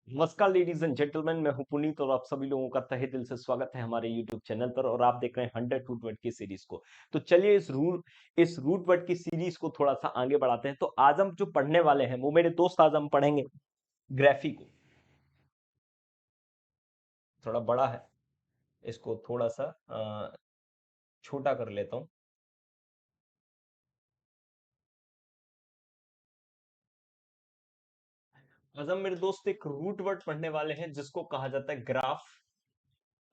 नमस्कार ladies and gentleman, मैं हूं पुनीत और आप सभी लोगों का तहे दिल से स्वागत है हमारे यूट्यूब चैनल पर। और आप देख रहे हैं 100 रूट वर्ड की सीरीज को। तो चलिए इस रूट वर्ड की सीरीज को थोड़ा सा आगे बढ़ाते हैं। तो आज हम जो पढ़ने वाले हैं वो मेरे दोस्त, आज हम पढ़ेंगे ग्राफी को। थोड़ा बड़ा है, इसको थोड़ा सा छोटा कर लेता हूं। आज हम मेरे दोस्त एक रूट वर्ड पढ़ने वाले हैं जिसको कहा जाता है ग्राफ,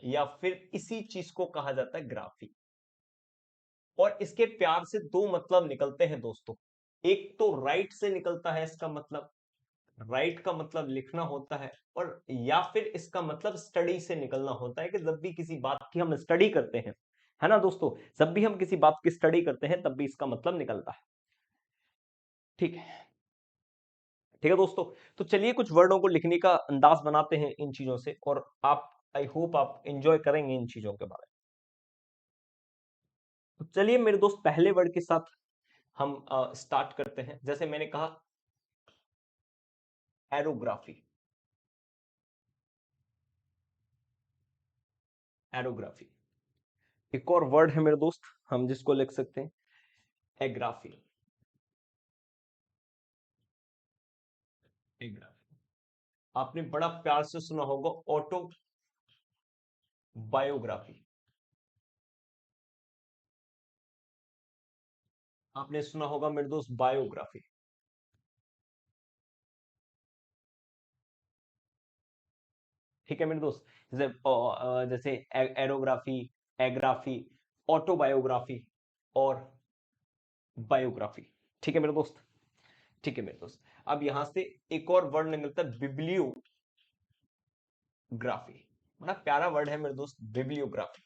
या फिर इसी चीज को कहा जाता है ग्राफी। और इसके प्यार से दो मतलब निकलते हैं दोस्तों। एक तो राइट से निकलता है, इसका मतलब राइट का मतलब लिखना होता है, और या फिर इसका मतलब स्टडी से निकलना होता है कि जब भी किसी बात की हम स्टडी करते हैं, है ना दोस्तों, जब भी हम किसी बात की स्टडी करते हैं तब भी इसका मतलब निकलता है। ठीक है, ठीक है दोस्तों। तो चलिए कुछ वर्डों को लिखने का अंदाज बनाते हैं इन चीजों से, और आप, आई होप आप एंजॉय करेंगे इन चीजों के बारे में। तो चलिए मेरे दोस्त, पहले वर्ड के साथ हम स्टार्ट करते हैं। जैसे मैंने कहा, एरोग्राफी। एरोग्राफी। एक और वर्ड है मेरे दोस्त, हम जिसको लिख सकते हैं एग्राफी। एग्राफी। आपने बड़ा प्यार से सुना होगा ऑटो बायोग्राफी। आपने सुना होगा मेरे दोस्त बायोग्राफी। ठीक है मेरे दोस्त। जैसे जैसे एरोग्राफी, एग्राफी, ऑटोबायोग्राफी और बायोग्राफी। ठीक है मेरे दोस्त। ठीक है मेरे दोस्त। अब यहां से एक और वर्ड निकलता है बिब्लियोग्राफी। बड़ा प्यारा वर्ड है मेरे दोस्त, बिब्लियोग्राफी।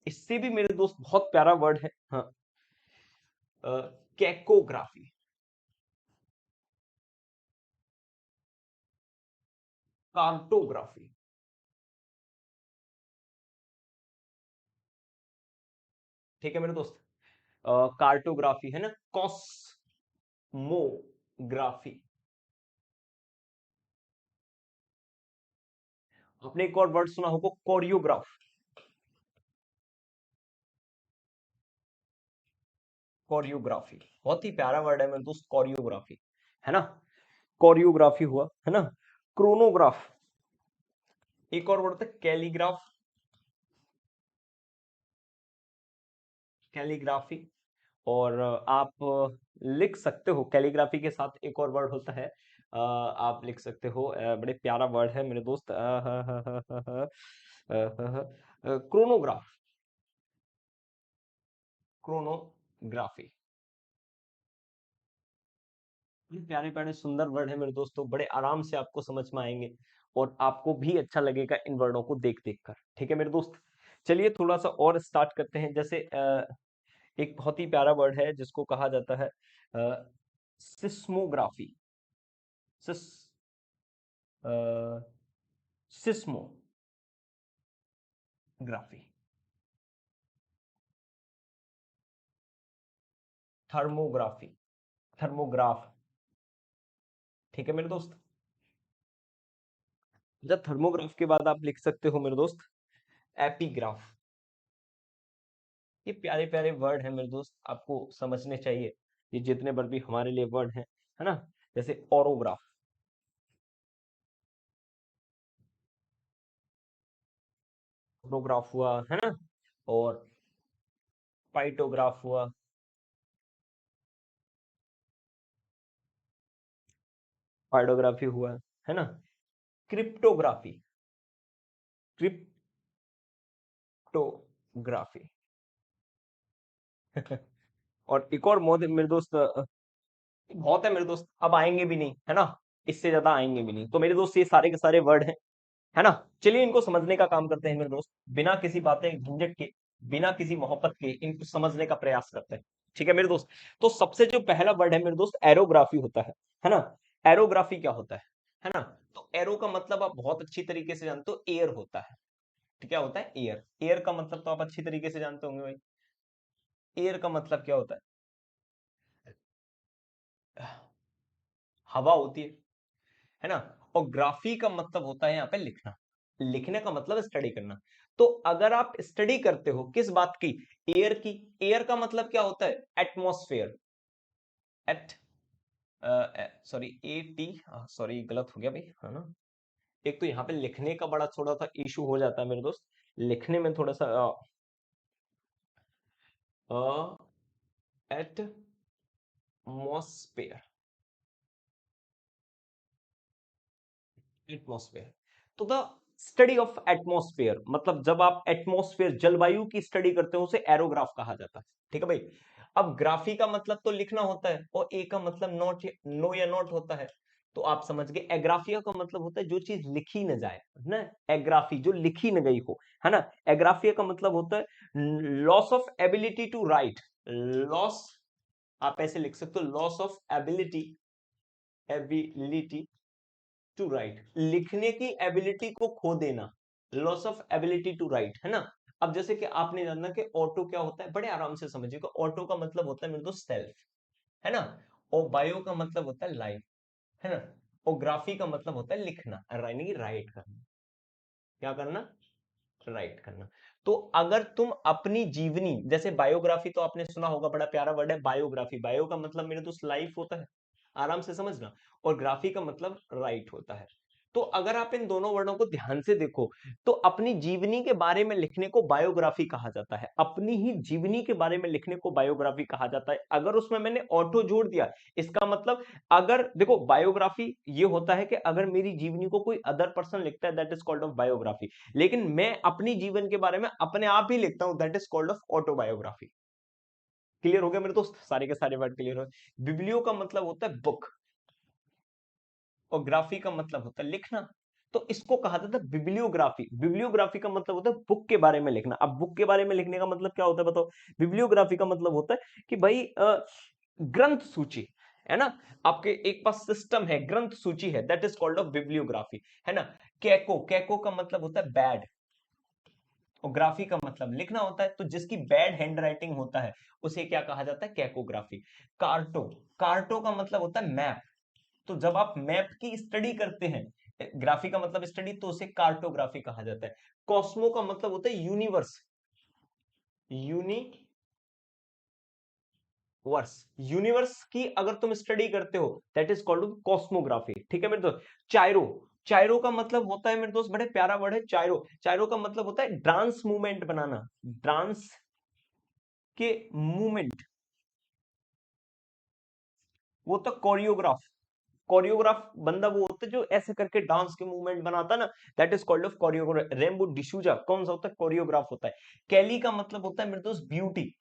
इससे भी मेरे दोस्त बहुत प्यारा वर्ड है, हाँ, कैकोग्राफी। कार्टोग्राफी। ठीक है मेरे दोस्त। कार्टोग्राफी है ना, कॉस्मोग्राफी। आपने एक और वर्ड सुना होगा कोरियोग्राफ। कोरियोग्राफी बहुत ही प्यारा वर्ड है मेरे दोस्त, कोरियोग्राफी, है ना। कोरियोग्राफी हुआ, है ना। क्रोनोग्राफ। एक और वर्ड था कैलीग्राफ। कैलीग्राफी। और आप लिख सकते हो कैलीग्राफी के साथ एक और वर्ड होता है, आप लिख सकते हो, बड़े प्यारा वर्ड है मेरे दोस्त, क्रोनोग्राफ। क्रोनोग्राफी। ये प्यारे प्यारे सुंदर वर्ड है मेरे दोस्तों, बड़े आराम से आपको समझ में आएंगे और आपको भी अच्छा लगेगा इन वर्डों को देख देख कर। ठीक है मेरे दोस्त। चलिए थोड़ा सा और स्टार्ट करते हैं। जैसे एक बहुत ही प्यारा वर्ड है जिसको कहा जाता है सिस्मोग्राफी। सिस सिस्मोग्राफी। थर्मोग्राफी। थर्मोग्राफ। ठीक है मेरे दोस्त। जब थर्मोग्राफ के बाद आप लिख सकते हो मेरे दोस्त एपीग्राफ। ये प्यारे प्यारे वर्ड हैं मेरे दोस्त, आपको समझने चाहिए ये जितने बार भी हमारे लिए वर्ड हैं, है ना। जैसे ओरोग्राफ। ओरोग्राफ हुआ, है ना। और पाइटोग्राफ हुआ। पाइडोग्राफी हुआ, है ना। क्रिप्टोग्राफी। क्रिप्टोग्राफी। और एक और मौत मेरे दोस्त, बहुत है मेरे दोस्त, अब आएंगे भी नहीं, है ना। इससे ज्यादा आएंगे भी नहीं। तो मेरे दोस्त ये सारे के सारे वर्ड हैं, है ना। चलिए इनको समझने का काम करते हैं मेरे दोस्त, बिना किसी बातें झंझट के, बिना किसी मोहब्बत के इनको समझने का प्रयास करते हैं। ठीक है मेरे दोस्त। तो सबसे जो पहला वर्ड है मेरे दोस्त, एरोग्राफी होता है ना। एरोग्राफी क्या होता है ना। तो एरो का मतलब आप बहुत अच्छी तरीके से जानते हो, एयर होता है। तो क्या होता है, एयर। एयर का मतलब तो आप अच्छी तरीके से जानते होंगे भाई। एयर का मतलब क्या होता है, हवा होती है ना। और ग्राफी का मतलब होता है यहाँ पे लिखना। लिखने का मतलब स्टडी करना। तो अगर आप स्टडी करते हो किस बात की, एयर की, एयर का मतलब क्या होता है, atmosphere, at sorry A T, sorry गलत हो गया भाई, है ना। एक तो यहाँ पे लिखने का बड़ा थोड़ा सा इशू हो जाता है मेरे दोस्त, लिखने में थोड़ा सा एटमॉस्फेयर, एटमॉस्फेयर। तो द स्टडी ऑफ एटमॉस्फेयर, मतलब जब आप एटमॉस्फेयर जलवायु की स्टडी करते हो उसे एरोग्राफ कहा जाता है। ठीक है भाई। अब ग्राफी का मतलब तो लिखना होता है और ए का मतलब नोट, नो या नोट होता है। तो आप समझ गए, एग्राफिया का मतलब होता है जो चीज लिखी न जाए ना, एग्राफी जो लिखी न गई हो, है ना। एग्राफिया का मतलब होता है loss of ability to write, loss, आप ऐसे लिख सकते हो, loss of ability, ability to write, लिखने की एबिलिटी को खो देना, loss of ability to write, है ना। अब जैसे कि आपने जानना कि ऑटो क्या होता है, बड़े आराम से समझिएगा। ऑटो का मतलब होता है मेरे दोस्त सेल्फ, है ना। और बायो का मतलब होता है लाइफ, है ना। और ग्राफी का मतलब होता है लिखना, यानी कि राइट करना। क्या करना, राइट करना। तो अगर तुम अपनी जीवनी, जैसे बायोग्राफी तो आपने सुना होगा, बड़ा प्यारा वर्ड है बायोग्राफी, बायो का मतलब मेरे दोस्त लाइफ होता है, आराम से समझना। और ग्राफी का मतलब राइट होता है। तो अगर आप इन दोनों वर्डों को ध्यान से देखो, तो अपनी जीवनी के बारे में लिखने को बायोग्राफी कहा जाता है, अपनी ही जीवनी के बारे में लिखने को बायोग्राफी कहा जाता है। अगर उसमें मैंने ऑटो जोड़ दिया, इसका मतलब, अगर देखो बायोग्राफी ये होता है कि अगर मेरी जीवनी को कोई अदर पर्सन लिखता है, that is called off biography. लेकिन मैं अपनी जीवन के बारे में अपने आप ही लिखता हूं, that is called off autobiography. Clear हो गया मेरे दोस्त, सारे के सारे वर्ड क्लियर हो। बिब्लियो का मतलब होता है बुक, और ग्राफी का मतलब होता है लिखना। तो इसको कहा जाता है बिब्लियोग्राफी। बिब्लियोग्राफी का मतलब होता है बुक के बारे में लिखना। अब बुक के बारे में लिखने का मतलब क्या होता है बताओ। बिब्लियोग्राफी का मतलब होता है कि भाई ग्रंथ सूची, है ना। आपके एक पास सिस्टम है, ग्रंथ सूची है, that is called off bibliography, है ना। कैको, कैको का मतलब होता है बैड, और ग्राफी का मतलब लिखना होता है। तो जिसकी बैड हैंड राइटिंग होता है उसे क्या कहा जाता है, कैकोग्राफी। कार्टो, कार्टो का मतलब होता है मैप। तो जब आप मैप की स्टडी करते हैं, ग्राफी का मतलब स्टडी, तो उसे कार्टोग्राफी कहा जाता है। कॉस्मो का मतलब होता है यूनिवर्स, यूनिवर्स, यूनिवर्स की अगर तुम स्टडी करते हो दैट इज कॉल्ड कॉस्मोग्राफी। ठीक है मेरे दोस्त। चाइरो, चाइरो का मतलब होता है मेरे दोस्त, बड़े प्यारा वर्ड है चाइरो। चाइरो का मतलब होता है डांस मूवमेंट बनाना, डांस के मूवमेंट, वो तो कोरियोग्राफ, कोरियोग्राफ बंदा वो होता है जो ऐसे करके डांस के मूवमेंट बनाता है ना, that is called off choreograph. Rainbow D'Souza कौन सा होता है, कोरियोग्राफ होता है। कैली का मतलब होता है मेरे दोस्त ब्यूटी,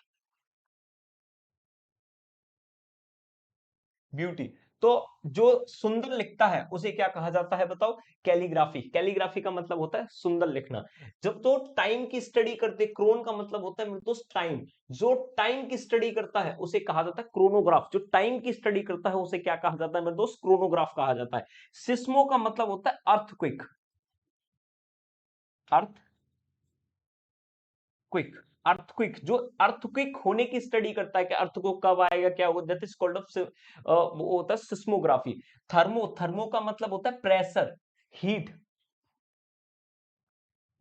ब्यूटी। तो जो सुंदर लिखता है उसे क्या कहा जाता है बताओ, कैलीग्राफी। कैलीग्राफी का मतलब होता है सुंदर लिखना। जब तो टाइम की स्टडी करते, क्रोन का मतलब होता है मेरे दोस्त टाइम, जो टाइम की स्टडी करता है उसे कहा जाता है क्रोनोग्राफ। जो टाइम की स्टडी करता है उसे क्या कहा जाता है मेरे दोस्त, क्रोनोग्राफ कहा जाता है। सिस्मो का मतलब होता है अर्थक्विक, अर्थ क्विक, अर्थक्विक, जो अर्थक्विक होने की स्टडी करता है कि अर्थक्विक कब आएगा, क्या होगा, दैट इज कॉल्ड ऑफ, वो होता है सिस्मोग्राफी। थर्मो, थर्मो का मतलब होता है प्रेशर, हीट।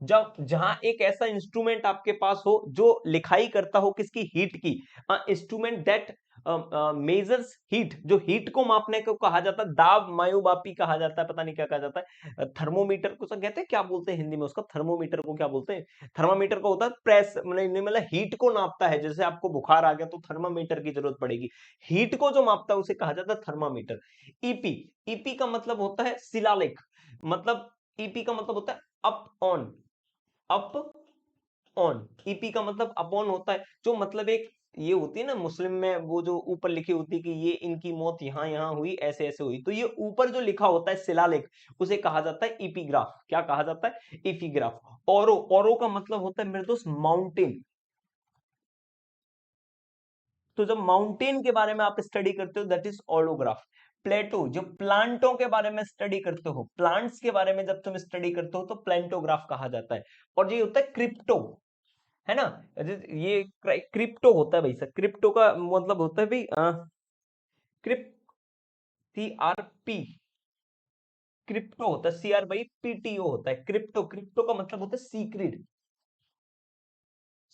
जब जहां एक ऐसा इंस्ट्रूमेंट आपके पास हो जो लिखाई करता हो किसकी, हीट की, इंस्ट्रूमेंट दैट मेजर्स हीट, जो हीट को मापने को कहा जाता है, दाब मायूबापी कहा जाता है, पता नहीं क्या कहा जाता है। थर्मोमीटर को सब कहते हैं, क्या बोलते हैं हिंदी में उसका, थर्मोमीटर को क्या बोलते हैं, थर्मामीटर को होता है प्रेस, मतलब हीट को नापता है। जैसे आपको बुखार आ गया तो थर्मामीटर की जरूरत पड़ेगी, हीट को जो मापता है उसे कहा जाता है थर्मामीटर। ईपी, ईपी का मतलब होता है शिलालेख, मतलब ईपी का मतलब होता है up on, up on. EP का मतलब अपॉन होता है, जो मतलब एक ये होती है ना मुस्लिम में, वो जो ऊपर लिखी होती है कि ये इनकी मौत यहाँ यहाँ हुई, ऐसे ऐसे हुई, तो ये ऊपर जो लिखा होता है शिलालेख उसे कहा जाता है इपिग्राफ। क्या कहा जाता है, इपिग्राफ। औरो, औरो का मतलब होता है मेरे दोस्त माउंटेन। तो जब माउंटेन के बारे में आप स्टडी करते हो दैट इज ऑलोग्राफ। प्लेटो, जो प्लांटों के बारे में स्टडी करते हो, प्लांट्स के बारे में जब तुम स्टडी करते हो तो प्लेंटोग्राफ कहा जाता है। और ये होता है क्रिप्टो, है ना। ये क्रिप्टो होता है भाई सर, क्रिप्टो का मतलब होता है भाई क्रिप, सी आर पी, क्रिप्टो होता है, CRYPTO होता है क्रिप्टो। क्रिप्टो का मतलब होता है सीक्रेट।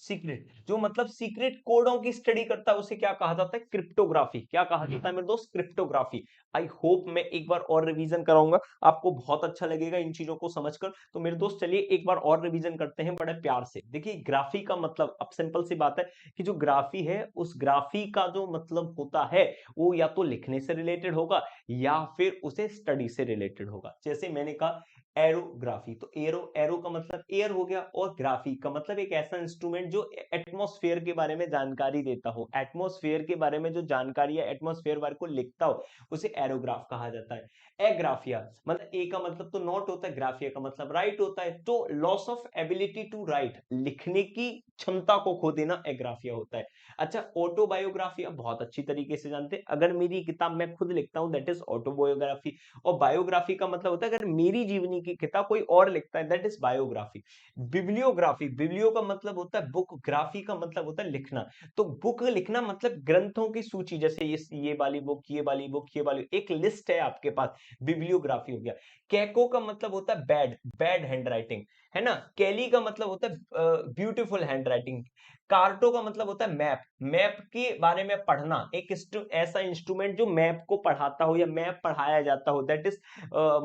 सीक्रेट जो मतलब सीक्रेट कोडों की स्टडी करता है उसे क्या कहा जाता है? क्रिप्टोग्राफी। क्या कहा जाता है मेरे दोस्त? क्रिप्टोग्राफी। आई होप मैं एक बार और रिवीजन कराऊंगा, आपको बहुत अच्छा लगेगा इन चीजों को समझकर। तो मेरे दोस्त चलिए एक बार और रिवीजन करते हैं बड़े प्यार से। देखिए ग्राफी का मतलब, अब सिंपल सी बात है कि जो ग्राफी है उस ग्राफी का जो मतलब होता है वो या तो लिखने से रिलेटेड होगा या फिर उसे स्टडी से रिलेटेड होगा। जैसे मैंने कहा एरोग्राफी, तो एरो, एरो का मतलब एयर हो गया, और ग्राफी का मतलब एक ऐसा इंस्ट्रूमेंट जो एटमॉस्फेयर के बारे में जानकारी देता हो। एटमॉस्फेयर के बारे में जो जानकारी है एटमॉस्फेयर बारे को लिखता हो उसे एरोग्राफ कहा जाता है। एग्राफिया मतलब ए का मतलब तो नॉट होता है, ग्राफिया का मतलब राइट होता है। तो loss of ability to write, लिखने की क्षमता को खो देना एग्राफिया होता है। अच्छा ऑटोबायोग्राफी आप बहुत अच्छी तरीके से जानते हैं, अगर मेरी किताब मैं खुद लिखता हूं दैट इज ऑटोबायोग्राफी। और बायोग्राफी का मतलब होता है अगर मेरी जीवनी की किताब कोई और लिखता है that is biography. Bibliography, biblio का मतलब होता है बुक, ग्राफी का मतलब होता है लिखना। तो बुक लिखना मतलब ग्रंथों की सूची, जैसे ये वाली बुक, ये वाली बुक, ये वाली एक लिस्ट है आपके पास, बिब्लियोग्राफी हो गया। कैको का मतलब होता है बैड, बैड हैंडराइटिंग, है ना। कैली का मतलब होता है ब्यूटीफुल हैंडराइटिंग। कार्टो का मतलब होता है मैप, मैप के बारे में पढ़ना, एक ऐसा इंस्ट्रूमेंट जो मैप को पढ़ाता हो या मैप पढ़ाया जाता हो दैट इज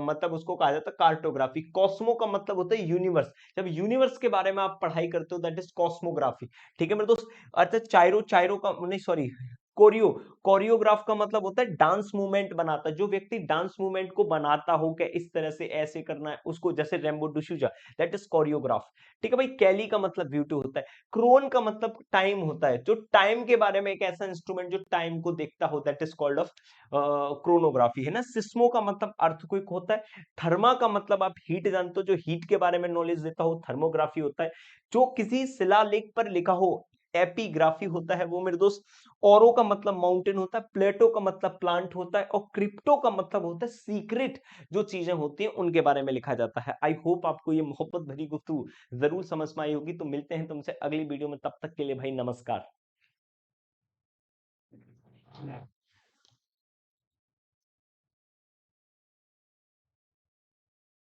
मतलब उसको कहा जाता है कार्टोग्राफी। कॉस्मो का मतलब होता है यूनिवर्स, जब यूनिवर्स के बारे में आप पढ़ाई करते हो दैट इज कॉस्मोग्राफी। ठीक है मेरे दोस्त। अच्छा चाइरो, चाइरो का नहीं सॉरी, कोरियो, कोरियोग्राफ का मतलब होता है डांस मूवमेंट बनाता है, जो व्यक्ति डांस मूवमेंट को बनाता हो कि इस तरह से ऐसे करना है उसको, जैसे rainbow D'Souza, that is choreograph. ठीक है भाई। कैली का मतलब ब्यूटी होता है। क्रोन का मतलब टाइम होता है, जो टाइम के बारे में एक ऐसा इंस्ट्रूमेंट जो टाइम को देखता हो दैट इज कॉल्ड ऑफ क्रोनोग्राफी, है ना। सिस्मो का मतलब अर्थक्वेक होता है। थर्मा का मतलब आप हीट जानते हो, जो हीट के बारे में नॉलेज देता हो थर्मोग्राफी होता है। जो किसी शिलालेख पर लिखा हो एपिग्राफी होता है वो मेरे दोस्त। औरों का मतलब माउंटेन होता है। प्लेटो का मतलब प्लांट होता है। और क्रिप्टो का मतलब होता है सीक्रेट, जो चीजें होती हैं उनके बारे में लिखा जाता है। आई होप आपको ये मोहब्बत भरी गुफ्तगू जरूर समझ में आई होगी। तो मिलते हैं तुमसे अगली वीडियो में, तब तक के लिए भाई नमस्कार।